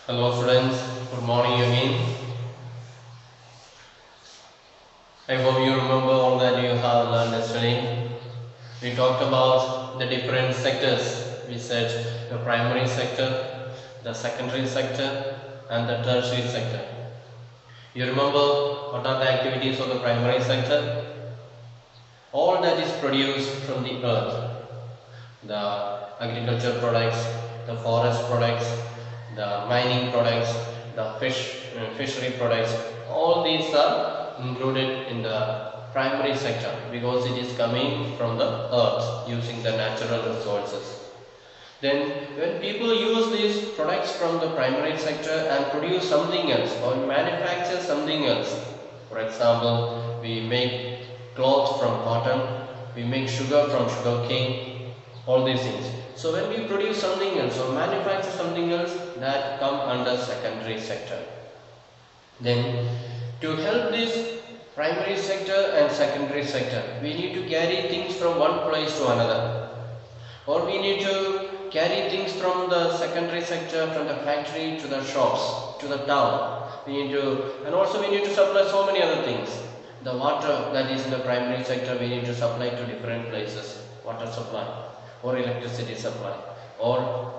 Hello students, good morning again. I hope you remember all that you have learned yesterday. We talked about the different sectors. We said the primary sector, the secondary sector and the tertiary sector. You remember what are the activities of the primary sector? All that is produced from the earth. The agriculture products, the forest products, the mining products, the fishery products, all these are included in the primary sector because it is coming from the earth using the natural resources. Then when people use these products from the primary sector and produce something else or manufacture something else, for example, we make cloth from cotton, we make sugar from sugarcane, all these things. So when we produce something else or manufacture something else, that come under secondary sector. Then to help this primary sector and secondary sector, we need to carry things from one place to another, or we need to carry things from the secondary sector, from the factory to the shops, to the town. We need to, and also we need to supply so many other things. The water that is in the primary sector, we need to supply to different places, water supply, or electricity supply, or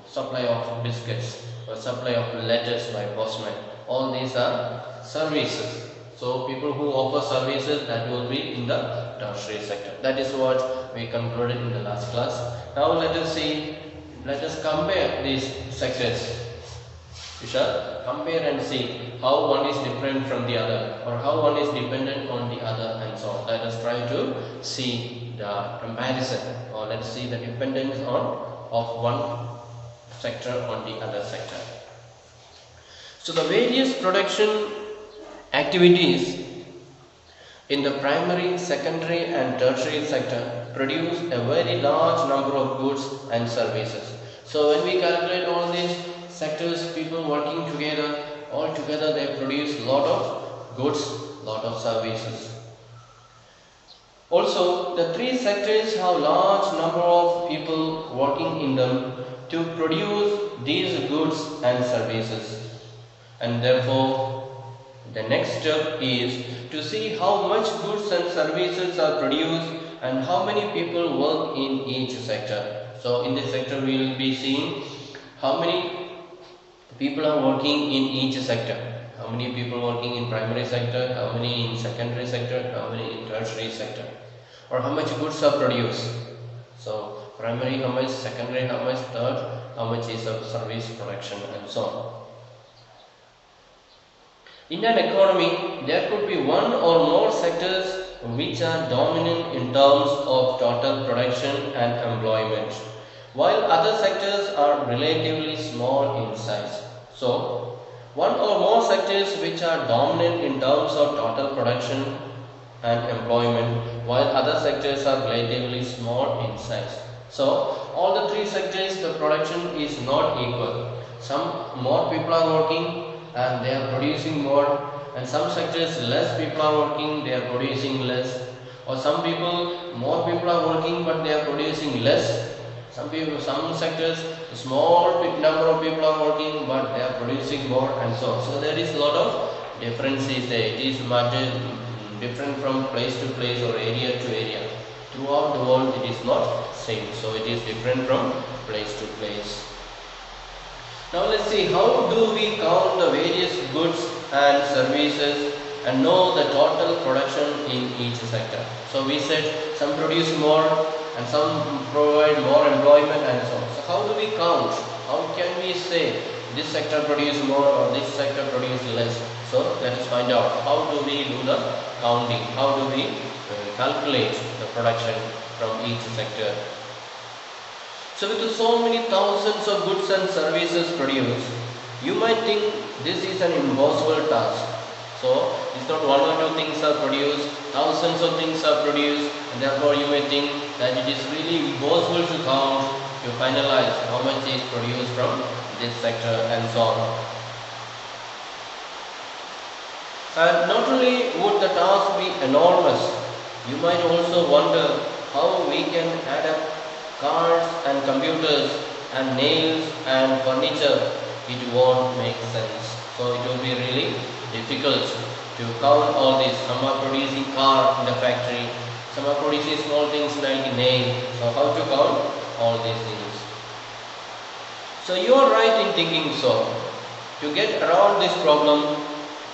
supply of biscuits, or supply of letters by postman. All these are services. So people who offer services, that will be in the tertiary sector. That is what we concluded in the last class. Now let us compare these sectors. We shall compare and see how one is different from the other, or how one is dependent on the other, and so on. Let us try to see the comparison, or let's see the dependence of one sector on the other sector. So the various production activities in the primary, secondary and tertiary sector produce a very large number of goods and services. So when we calculate all these sectors, people working together, all together they produce lot of goods, lot of services. Also, the three sectors have large number of people working in them to produce these goods and services. And therefore, the next step is to see how much goods and services are produced and how many people work in each sector. So in this sector we will be seeing how many people are working in each sector. How many people working in primary sector, how many in secondary sector, how many in tertiary sector, or how much goods are produced. So primary how much, secondary how much, third how much is of service production, and so on. In an economy, there could be one or more sectors which are dominant in terms of total production and employment, while other sectors are relatively small in size. So, one or more sectors which are dominant in terms of total production and employment, while other sectors are relatively small in size. So, all the three sectors, the production is not equal. Some more people are working and they are producing more, and some sectors less people are working, they are producing less, or some more people are working but they are producing less. Some sectors small number of people are working but they are producing more, and so on. So there is a lot of differences there. It is much different from place to place or area to area. Throughout the world it is not same, so it is different from place to place. Now let's see, how do we count the various goods and services and know the total production in each sector. So we said some produce more and some provide more employment and so on. So how do we count? How can we say this sector produce more or this sector produce less? So let us find out, how do we do the counting? How do we calculate the production from each sector? So with so many thousands of goods and services produced, you might think this is an impossible task. So it's not one or two things are produced, thousands of things are produced, and therefore you may think that it is really impossible to count, to finalize how much is produced from this sector and so on. And not only would the task be enormous, you might also wonder how we can add up cars and computers and nails and furniture it won't make sense. So it will be really difficult to count all this. Some are producing car in the factory, some are producing small things like nail. So how to count all these things? So you are right in thinking so. To get around this problem,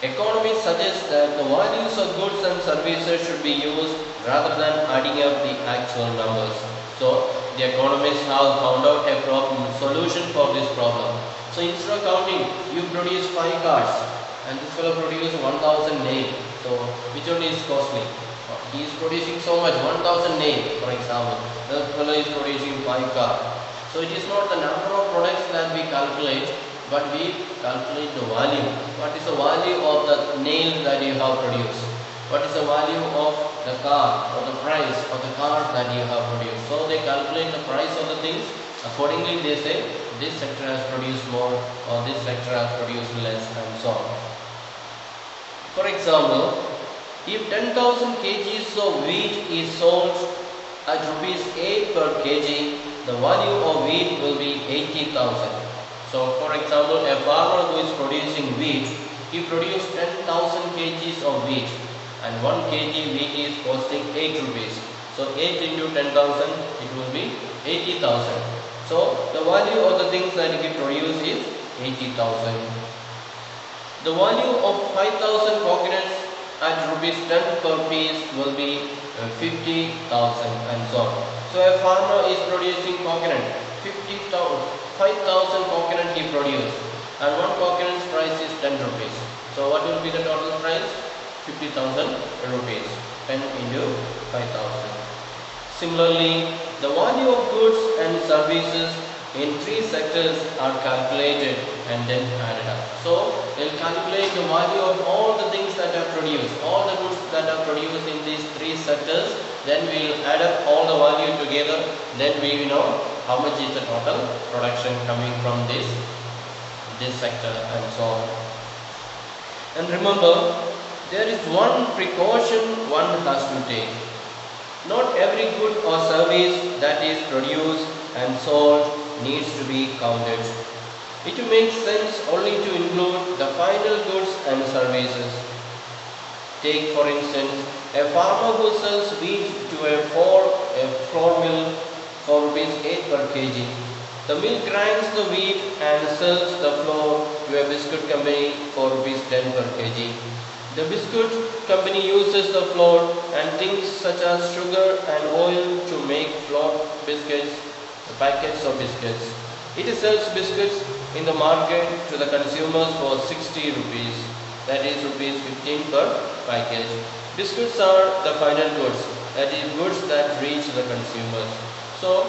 economists suggest that the values of goods and services should be used rather than adding up the actual numbers. So the economists have found out a solution for this problem. So instead of counting, you produce 5 cars and this fellow produces 1000 nail. So which one is costly? He is producing so much, 1000 nail for example. The fellow is producing 5 cars. So it is not the number of products that we calculate, but we calculate the value. What is the value of the nail that you have produced? What is the value of the car or the price of the car that you have produced? So they calculate the price of the things. Accordingly they say this sector has produced more or this sector has produced less and so on. For example, if 10,000 kgs of wheat is sold at rupees 8 per kg, the value of wheat will be 80,000. So for example, a farmer who is producing wheat, he produced 10,000 kgs of wheat and 1 kg wheat is costing 8 rupees. So 8 into 10,000, it will be 80,000. So the value of the things that he produced is 80,000. The value of 5,000 coconuts at rupees 10 per piece will be 50,000 and so on. So a farmer is producing coconut, 5,000 coconut he produced and one coconut's price is 10 rupees. So what will be the total price? 50,000 rupees, 10 into 5,000. Similarly, the value of goods and services in 3 sectors are calculated and then added up. So they will calculate the value of all the things that are produced, all the goods that are produced in these 3 sectors. Then we will add up all the value together. Then we will know how much is the total production coming from this sector and so on. And remember, there is one precaution one has to take. Not every good or service that is produced and sold needs to be counted. It makes sense only to include the final goods and services. Take for instance, a farmer who sells wheat to a flour mill for rupees 8 per kg. The mill grinds the wheat and sells the flour to a biscuit company for rupees 10 per kg. The biscuit company uses the flour and things such as sugar and oil to make flour biscuits, packets of biscuits. It sells biscuits in the market to the consumers for 60 rupees, that is rupees 15 per package. Biscuits are the final goods, that is goods that reach the consumers. So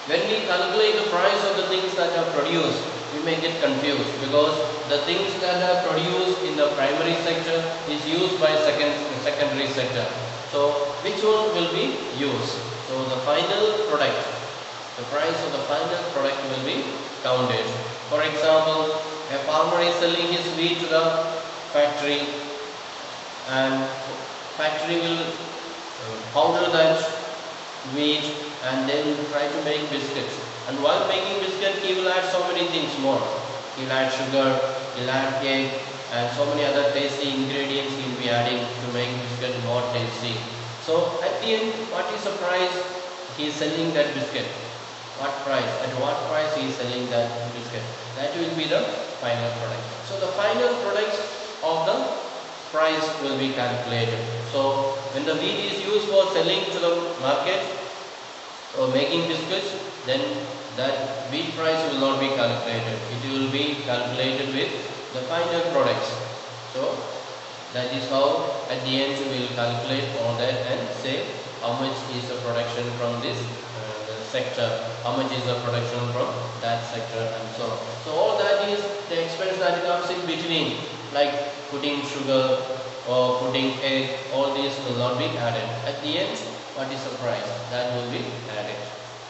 when we calculate the price of the things that are produced, we may get confused because the things that are produced in the primary sector is used by secondary sector. So which one will be used? So the final product, the price of the final product will be counted. For example, a farmer is selling his wheat to the factory and factory will powder that wheat and then try to make biscuits. And while making biscuit, he will add so many things more. He will add sugar, he will add egg and so many other tasty ingredients he will be adding to make biscuit more tasty. So at the end, what is the price he is selling that biscuit? What price? At what price he is selling that biscuit? That will be the final product. So the final product of the price will be calculated. So when the wheat is used for selling to the market or making biscuits, then that wheat price will not be calculated. It will be calculated with the final products. So that is how at the end we will calculate all that and say how much is the production from this sector, how much is the production from that sector and so on. So all that is the expense that comes in between, like putting sugar or putting egg, all these will not be added. At the end, what is the price? That will be added.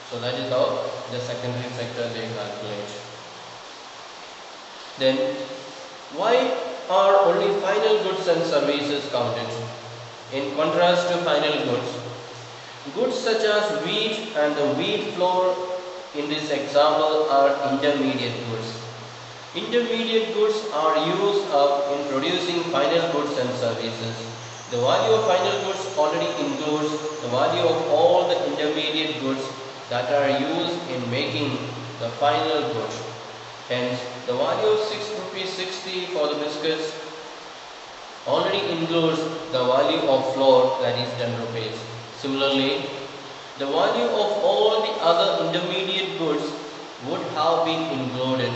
So that is how the secondary sector they calculate. Then why are only final goods and services counted in contrast to final goods? Goods such as wheat and the wheat flour in this example are intermediate goods. Intermediate goods are used up in producing final goods and services. The value of final goods already includes the value of all the intermediate goods that are used in making the final good. Hence, the value of 6 rupees 60 for the biscuits already includes the value of flour, that is 10 rupees. Similarly, the value of all the other intermediate goods would have been included.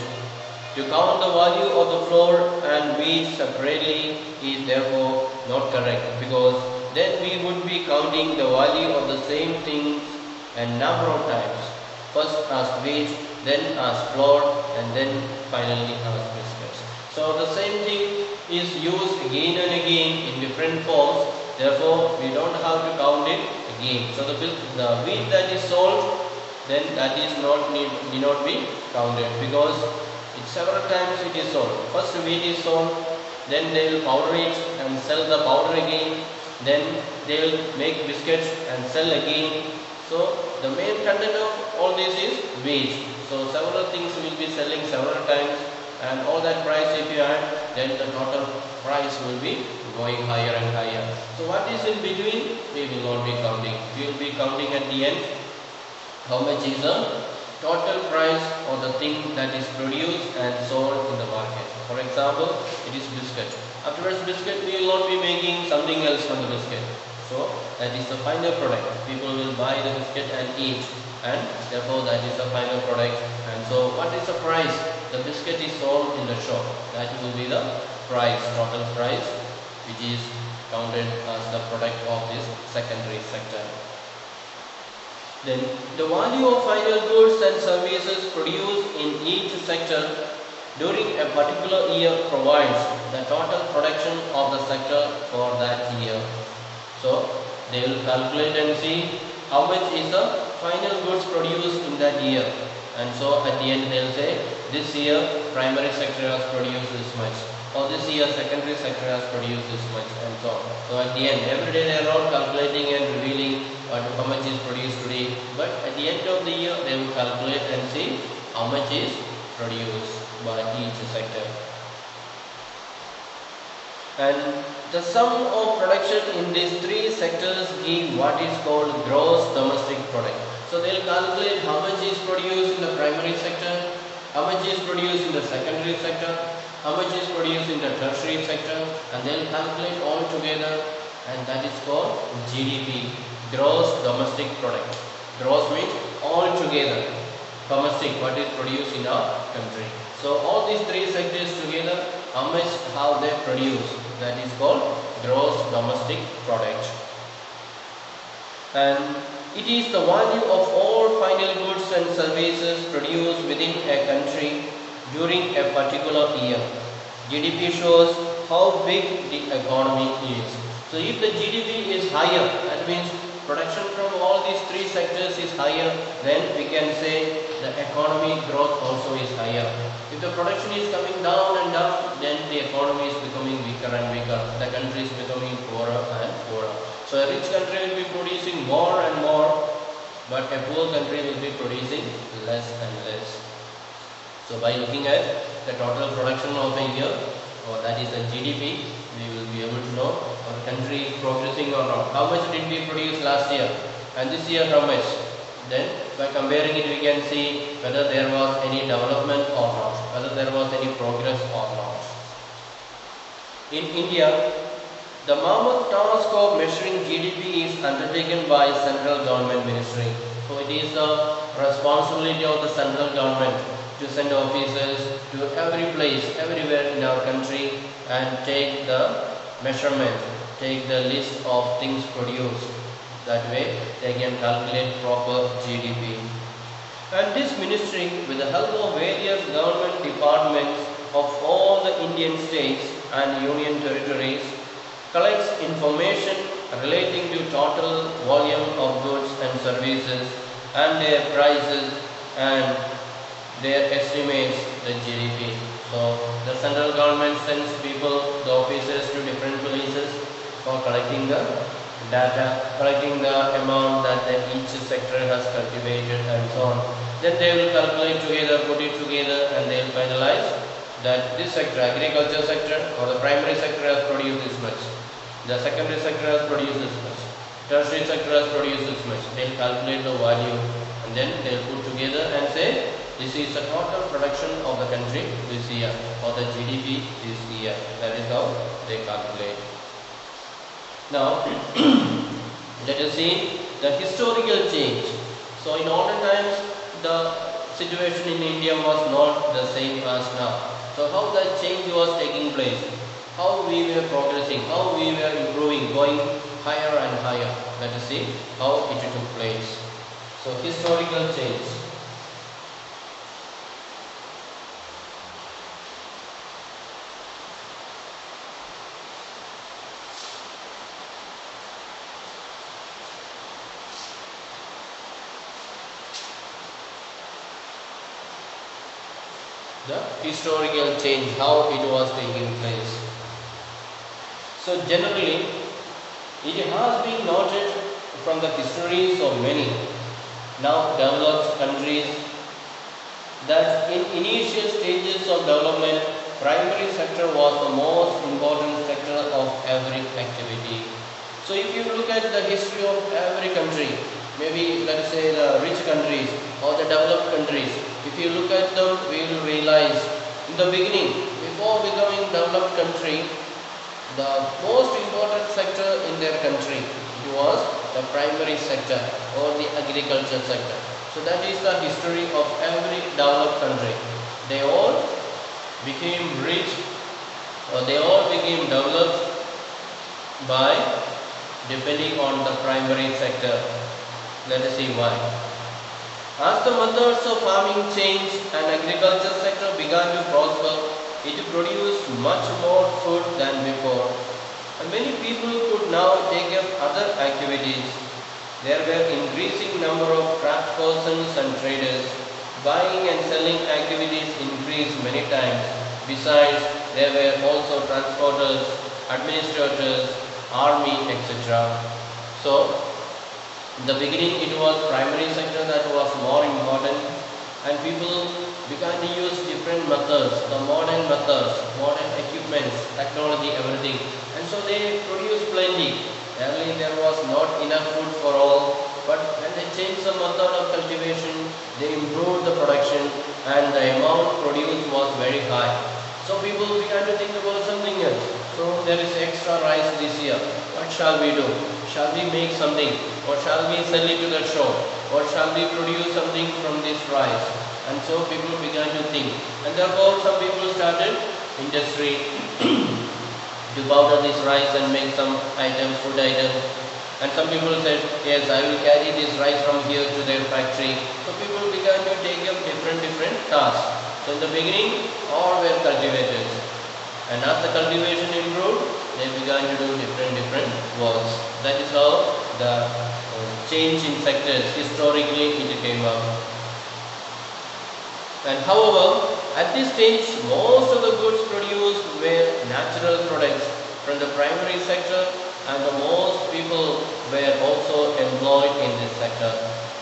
To count the value of the flour and wheat separately is therefore not correct, because then we would be counting the value of the same things a number of times. First as wheat, then as flour, and then finally as biscuits. So the same thing is used again and again in different forms. Therefore, we don't have to count it again. So the wheat that is sold, then that is need not be counted, because several times it is sold. First wheat is sold, then they will powder it and sell the powder again, then they will make biscuits and sell again. So the main content of all this is wheat. So several things will be selling several times, and all that price if you add, then the total price will be going higher and higher. So what is in between, we will not be counting. We will be counting at the end how much is the total price of the thing that is produced and sold in the market. For example, it is biscuit. Afterwards biscuit, we will not be making something else from the biscuit. So that is the final product. People will buy the biscuit and eat, and therefore that is the final product. And so what is the price? The biscuit is sold in the shop. That will be the price, total price, which is counted as the product of this secondary sector. Then the value of final goods and services produced in each sector during a particular year provides the total production of the sector for that year. So they will calculate and see how much is the final goods produced in that year. And so at the end they will say, this year primary sector has produced this much, or this year secondary sector has produced this much, and so on. So at the end, every day they are all calculating and revealing how much is produced today. But at the end of the year, they will calculate and see how much is produced by each sector. And the sum of production in these three sectors give what is called gross domestic product. So they will calculate how much is produced in the primary sector, how much is produced in the secondary sector, how much is produced in the tertiary sector, and they will calculate all together, and that is called GDP, gross domestic product. Gross means all together, domestic, what is produced in our country. So all these three sectors together, how much have they produced, that is called gross domestic product. And it is the value of all final goods and services produced within a country during a particular year. GDP shows how big the economy is. So if the GDP is higher, that means production from all these three sectors is higher, then we can say the economy growth also is higher. If the production is coming down and down, then the economy is becoming weaker and weaker. The country is becoming poorer and poorer. So a rich country will be producing more and more, but a poor country will be producing less and less. So by looking at the total production of a year, or that is the GDP, we will be able to know our country is progressing or not. How much did we produce last year, and this year how much? Then by comparing it, we can see whether there was any development or not, whether there was any progress or not. In India, the mammoth task of measuring GDP is undertaken by central government ministry. So it is the responsibility of the central government to send officers to every place, everywhere in our country, and take the measurement, take the list of things produced. That way they can calculate proper GDP. And this ministry, with the help of various government departments of all the Indian states and union territories, collects information relating to total volume of goods and services and their prices and their estimates, the GDP. So the central government sends people, the officers, to different places for collecting the data, collecting the amount that each sector has cultivated and so on. Then they will calculate together, put it together, and they will finalize that this sector, agriculture sector or the primary sector has produced this much, the secondary sector has produced this much, tertiary sector has produced this much. They'll calculate the value and then they'll put together and say this is the total production of the country this year or the GDP this year. That is how they calculate. Now let us see the historical change. So in olden times the situation in India was not the same as now. So how that change was taking place, how we were progressing, how we were improving, going higher and higher. Let us see how it took place. So historical change. The historical change, how it was taking place. So generally it has been noted from the histories of many now developed countries that in initial stages of development, primary sector was the most important sector of every activity. So if you look at the history of every country, maybe let us say the rich countries or the developed countries, if you look at them, we will realize in the beginning, before becoming developed country, the most important sector in their country was the primary sector or the agriculture sector. So that is the history of every developed country. They all became rich or they all became developed by depending on the primary sector. Let us see why. As the methods of farming changed and agriculture sector began to prosper, it produced much more food than before. And many people could now take up other activities. There were increasing number of craft persons and traders. Buying and selling activities increased many times. Besides, there were also transporters, administrators, army, etc. So, in the beginning it was primary sector that was more important and people began to use different methods, the modern methods, modern equipments, technology, everything. And so they produced plenty. Earlier there was not enough food for all, but when they changed the method of cultivation, they improved the production and the amount produced was very high. So people began to think about something else. So there is extra rice this year. What shall we do? Shall we make something? Or shall we sell it to the shop? Or shall we produce something from this rice? And so people began to think. And therefore some people started industry to powder this rice and make some items, food items. And some people said, yes, I will carry this rice from here to their factory. So people began to take up different tasks. So in the beginning, all were cultivators. And as the cultivation improved, they began to do different works. That is how the change in sectors, historically it came up. And however, at this stage, most of the goods produced were natural products from the primary sector and the most people were also employed in this sector.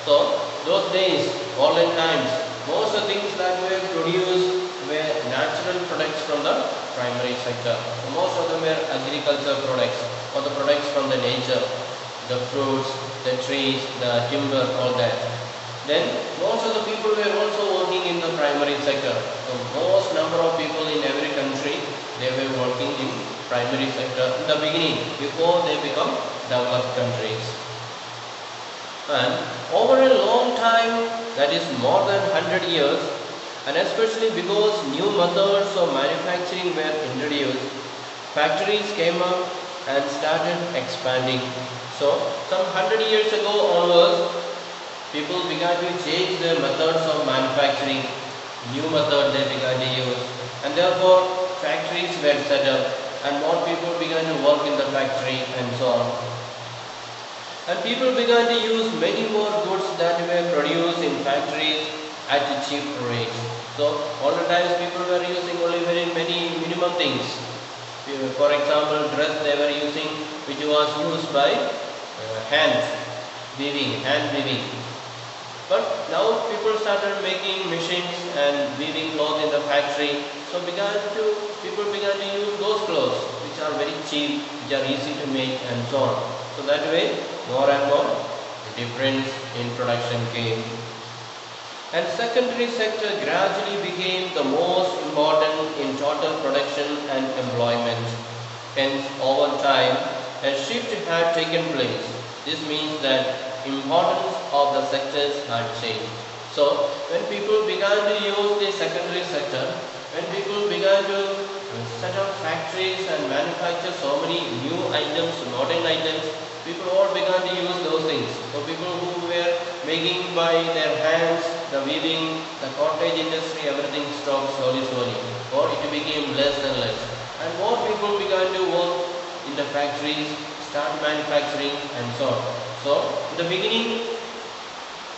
So, those days, olden times, most of the things that were produced were natural products from the primary sector. So most of them were agriculture products or the products from the nature, the fruits, the trees, the timber, all that. Then most of the people were also working in the primary sector. So most number of people in every country, they were working in primary sector in the beginning before they become developed countries. And over a long time, that is more than 100 years, and especially because new methods of manufacturing were introduced, factories came up and started expanding. So some 100 years ago onwards, people began to change their methods of manufacturing, new method they began to use, and therefore factories were set up and more people began to work in the factory and so on. And people began to use many more goods that were produced in factories at a cheap rate. So all the times people were using only very many minimum things. For example, dress they were using which was used by hand weaving. But now people started making machines and weaving clothes in the factory. So people began to use those clothes which are very cheap, which are easy to make and so on. So that way more and more difference in production came. And secondary sector gradually became the most important in total production and employment. Hence, over time, a shift had taken place. This means that importance of the sectors had changed. So, when people began to use the secondary sector, when people began to set up factories and manufacture so many new items, modern items, people all began to use those things. So people who were making by their hands, the weaving, the cottage industry, everything stopped slowly, or it became less and less. And more people began to work in the factories, start manufacturing and so on. So in the beginning,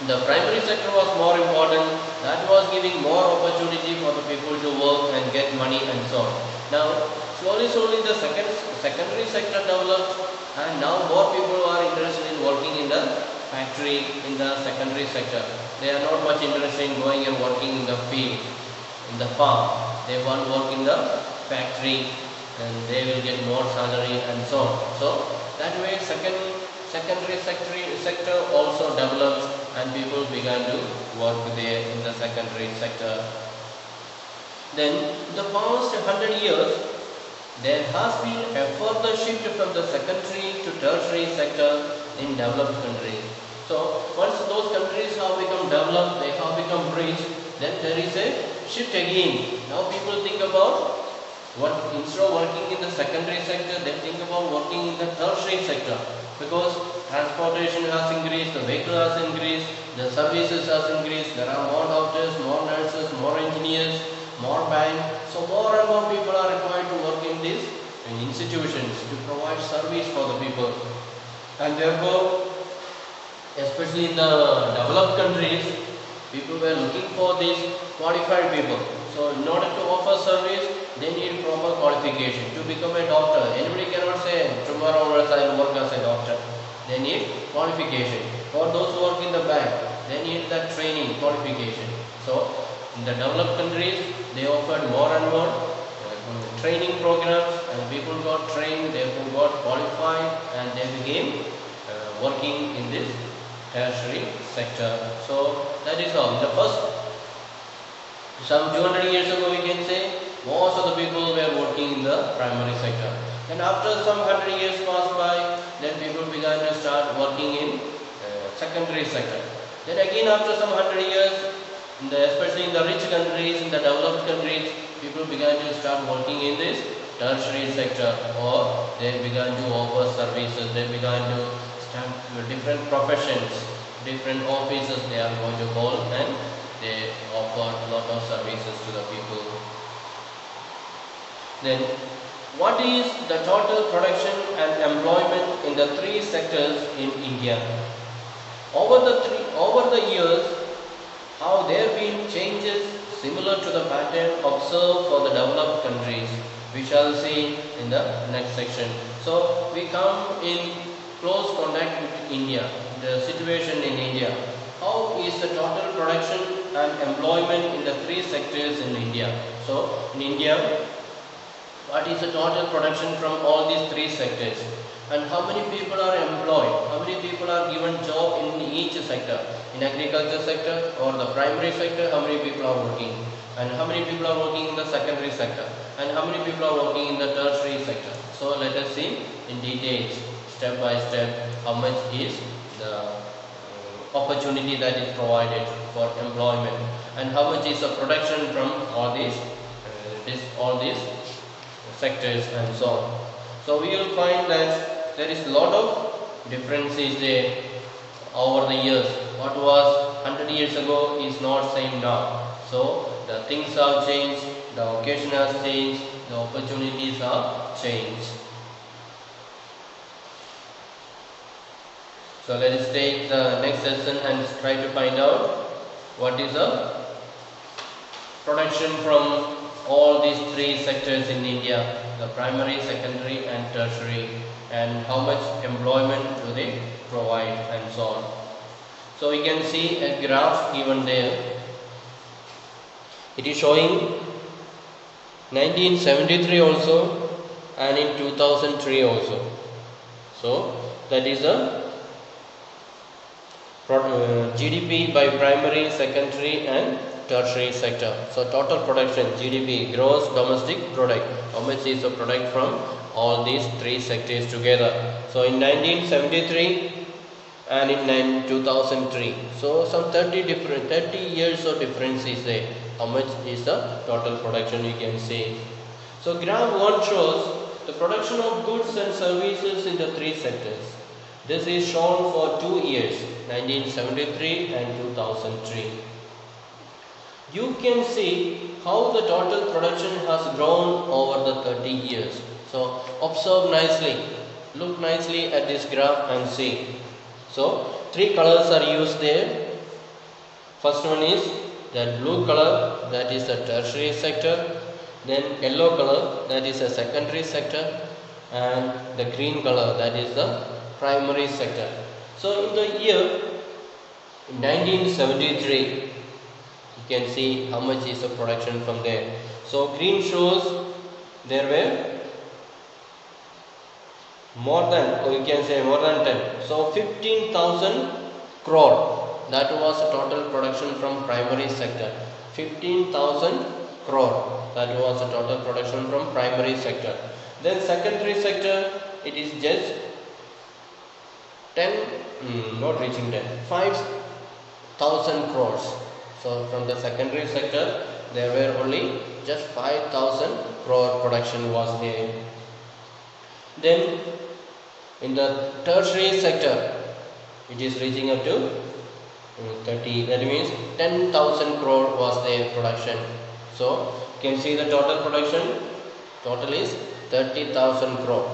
the primary sector was more important. That was giving more opportunity for the people to work and get money and so on. Now, slowly the secondary sector developed, and now more people are interested in working in the factory, in the secondary sector. They are not much interested in going and working in the field, in the farm. They want to work in the factory and they will get more salary and so on. So, that way secondary sector also developed and people began to work there in the secondary sector. Then, in the past 100 years, there has been a further shift from the secondary to tertiary sector in developed countries. So, once those countries have become developed, they have become rich, then there is a shift again. Now people think about instead of working in the secondary sector, they think about working in the tertiary sector, because transportation has increased, the vehicle has increased, the services has increased, there are more doctors, more nurses, more engineers, more banks. So more and more people are required to work in these institutions to provide service for the people. And therefore, especially in the developed countries, people were looking for these qualified people. So in order to offer service, they need proper qualification. To become a doctor, anybody cannot say tomorrow onwards I will work as a doctor. They need qualification. For those who work in the bank, they need that training qualification. So in the developed countries, they offered more and more training programs, and people got trained, they got qualified, and they became working in this tertiary sector. So that is all. The first, some 200 years ago, we can say most of the people were working in the primary sector. And after some 100 years passed by, then people began to start working in secondary sector. Then again after some 100 years, especially in the rich countries, in the developed countries, people began to start working in this tertiary sector, or they began to offer services, they began to start different professions, different offices they are going to hold, and they offer a lot of services to the people. Then, what is the total production and employment in the three sectors in India? Over the years, have there been changes similar to the pattern observed for the developed countries? We shall see in the next section. So, we come in close contact with India, the situation in India. How is the total production and employment in the three sectors in India? So, in India, what is the total production from all these three sectors? And how many people are employed? How many people are given job in each sector? In agriculture sector or the primary sector, how many people are working? And how many people are working in the secondary sector? And how many people are working in the tertiary sector? So let us see in details, step by step, how much is the opportunity that is provided for employment, and how much is the production from all these sectors and so on. So we will find that there is a lot of differences there over the years. What was 100 years ago is not same now. So the things have changed, the occasion has changed, the opportunities have changed. So let us take the next lesson and try to find out what is the production from all these three sectors in India, the primary, secondary and tertiary, and how much employment do they provide and so on. So we can see a graph given there. It is showing 1973 also and in 2003 also. So that is the GDP by primary, secondary and tertiary sector. So total production, GDP, gross domestic product, how much is the product from all these three sectors together. So in 1973 and in 2003, so some 30 years of difference is there. How much is the total production you can see. So graph 1 shows the production of goods and services in the three sectors. This is shown for 2 years, 1973 and 2003. You can see how the total production has grown over the 30 years. So observe nicely, look nicely at this graph and see. So three colors are used there. First one is that blue color, that is the tertiary sector. Then yellow color, that is the secondary sector. And the green color, that is the primary sector. So in the year 1973, you can see how much is the production from there. So green shows there were more than, or you can say more than 10. So 15,000 crore, that was the total production from primary sector. 15,000 crore, that was the total production from primary sector. Then secondary sector, it is just 10, not reaching 10, 5,000 crores. So from the secondary sector, there were only just 5,000 crore production was there. Then in the tertiary sector, it is reaching up to 30, that means 10,000 crore was their production. So you can see the total production, total is 30,000 crore.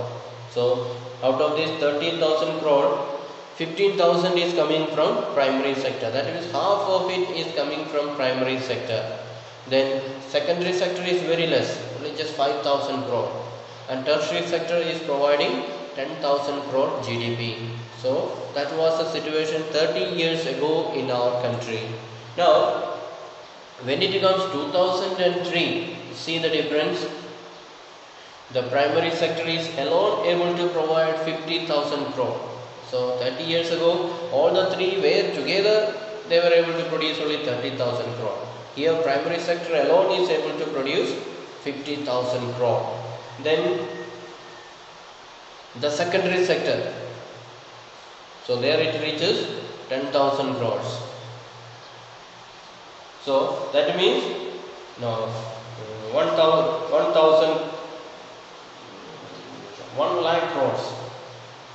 So out of this 30,000 crore, 15,000 is coming from primary sector, that means half of it is coming from primary sector. Then secondary sector is very less, only just 5,000 crore, and tertiary sector is providing 10,000 crore GDP. So that was the situation 30 years ago in our country. Now when it comes 2003, see the difference. The primary sector is alone able to provide 50,000 crore. So 30 years ago, all the three were together, they were able to produce only 30,000 crore. Here primary sector alone is able to produce 50,000 crore. Then the secondary sector, so there it reaches 10,000 crores. So that means 1 lakh crores,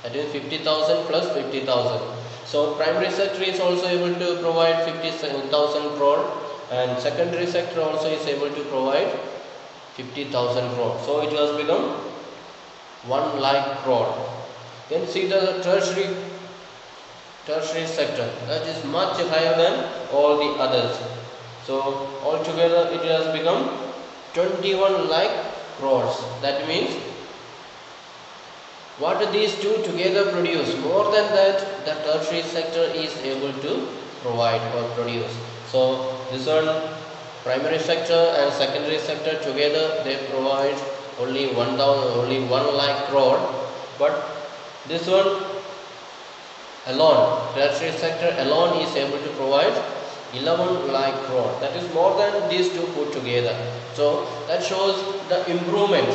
that is 50,000 plus 50,000. So primary sector is also able to provide 50,000 crore, and secondary sector also is able to provide 50,000 crore. So it has become 1 lakh crore. Then see the tertiary sector, that is much higher than all the others. So altogether it has become 21 lakh crores. That means what these two together produce, more than that the tertiary sector is able to provide or produce. So this one, primary sector and secondary sector together, they provide only 1 lakh crore, but this one alone, tertiary sector alone is able to provide 11 lakh crore. That is more than these two put together. So that shows the improvement.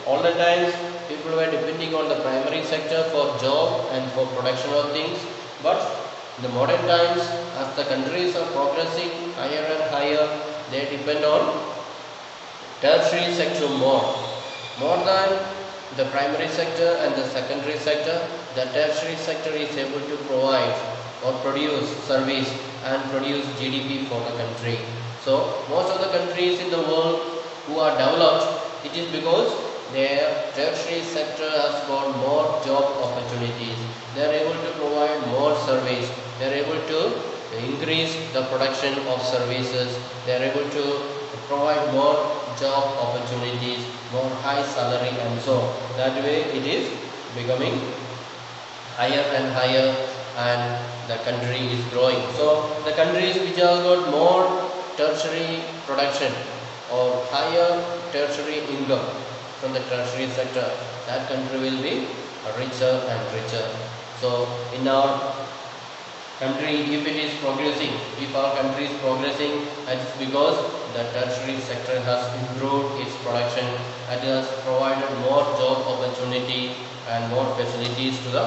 All the times people were depending on the primary sector for job and for production of things, but in the modern times, as the countries are progressing higher and higher, they depend on tertiary sector more than the primary sector and the secondary sector. The tertiary sector is able to provide or produce service and produce GDP for the country. So most of the countries in the world who are developed, it is because their tertiary sector has got more job opportunities. They are able to provide more service. They are able to increase the production of services. They are able to provide more job opportunities, more high salary, and so that way it is becoming higher and higher, and the country is growing. So the countries which have got more tertiary production or higher tertiary income from the tertiary sector, that country will be richer and richer. So in our country, if it is progressing, if our country is progressing, that is because the tertiary sector has improved its production, it has provided more job opportunity and more facilities to the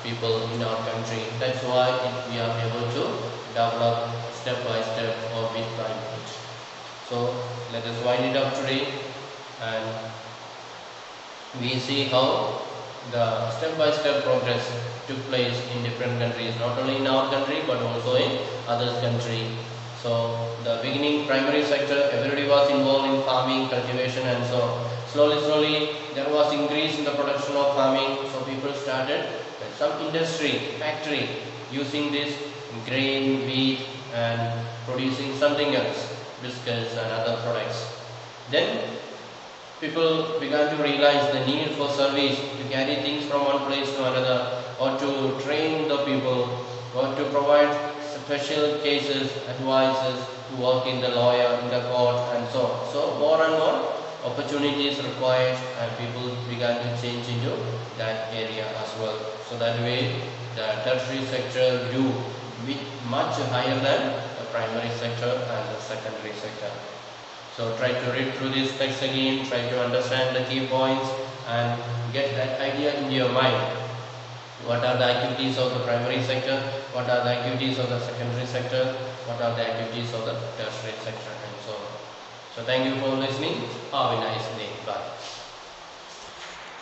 people in our country. That's why we are able to develop step by step or bit by bit. So let us wind it up today, and we see how the step-by-step progress took place in different countries, not only in our country but also in others' country. So the beginning primary sector, everybody was involved in farming, cultivation, and so on. Slowly there was increase in the production of farming, so people started some industry, factory, using this grain, wheat, and producing something else, biscuits and other products. Then people began to realize the need for service to carry things from one place to another, or to train the people, or to provide special cases, advices, to work in the lawyer, in the court, and so on. So more and more opportunities required, and people began to change into that area as well. So that way the tertiary sector grew much higher than the primary sector and the secondary sector. So try to read through these texts again, try to understand the key points and get that idea in your mind. What are the activities of the primary sector? What are the activities of the secondary sector? What are the activities of the tertiary sector, and so on. So thank you for listening. Have a nice day. Bye.